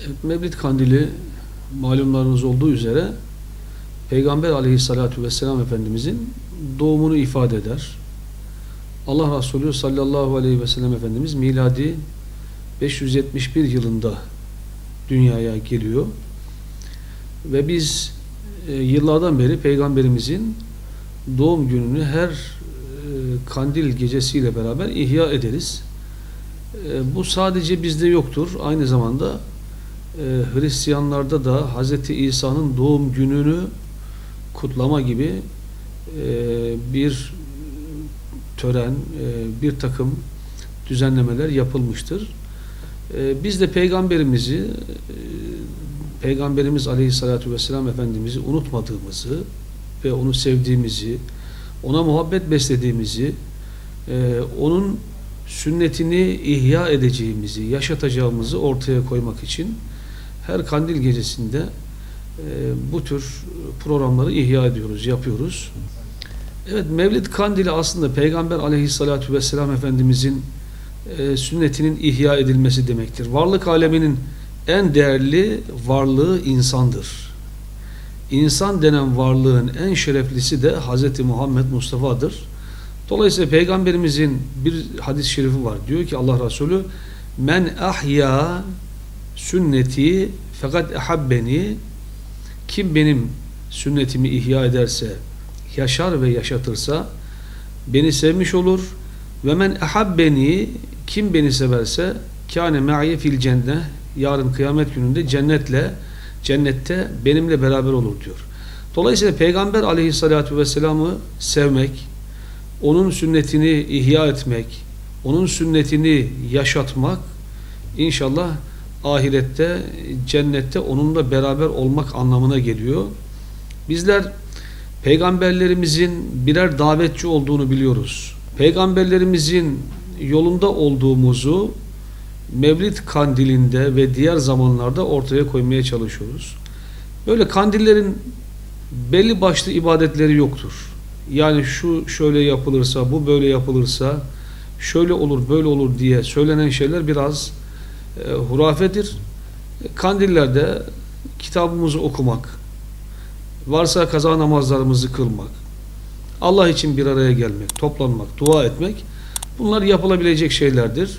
Evet, Mevlid Kandili malumlarınız olduğu üzere Peygamber Aleyhisselatü Vesselam Efendimizin doğumunu ifade eder. Allah Resulü sallallahu aleyhi ve sellem Efendimiz miladi 571 yılında dünyaya geliyor ve biz yıllardan beri Peygamberimizin doğum gününü her kandil gecesiyle beraber ihya ederiz. Bu sadece bizde yoktur. Aynı zamanda Hristiyanlarda da Hz. İsa'nın doğum gününü kutlama gibi bir tören, bir takım düzenlemeler yapılmıştır. Biz de Peygamberimiz Aleyhisselatü Vesselam Efendimiz'i unutmadığımızı ve onu sevdiğimizi, ona muhabbet beslediğimizi, onun sünnetini ihya edeceğimizi, yaşatacağımızı ortaya koymak için her kandil gecesinde bu tür programları ihya ediyoruz, yapıyoruz. Evet, Mevlid Kandili aslında Peygamber Aleyhisselatü Vesselam Efendimizin sünnetinin ihya edilmesi demektir. Varlık aleminin en değerli varlığı insandır. İnsan denen varlığın en şereflisi de Hz. Muhammed Mustafa'dır. Dolayısıyla Peygamberimizin bir hadis-i şerifi var. Diyor ki Allah Resulü: "Men ahya sünneti fakat ehabbeni." Kim benim sünnetimi ihya ederse, yaşar ve yaşatırsa beni sevmiş olur. Ve men ehabbeni, kim beni severse kâne me'ye fil cennet, yarın kıyamet gününde cennette benimle beraber olur diyor. Dolayısıyla Peygamber Aleyhisselatü Vesselam'ı sevmek, onun sünnetini ihya etmek, onun sünnetini yaşatmak inşallah ahirette, cennette onunla beraber olmak anlamına geliyor. Bizler peygamberlerimizin birer davetçi olduğunu biliyoruz. Peygamberlerimizin yolunda olduğumuzu Mevlid Kandilinde ve diğer zamanlarda ortaya koymaya çalışıyoruz. Böyle kandillerin belli başlı ibadetleri yoktur. Yani şu şöyle yapılırsa, bu böyle yapılırsa, şöyle olur, böyle olur diye söylenen şeyler biraz hurafedir. Kandillerde kitabımızı okumak, varsa kaza namazlarımızı kılmak, Allah için bir araya gelmek, toplanmak, dua etmek, bunlar yapılabilecek şeylerdir.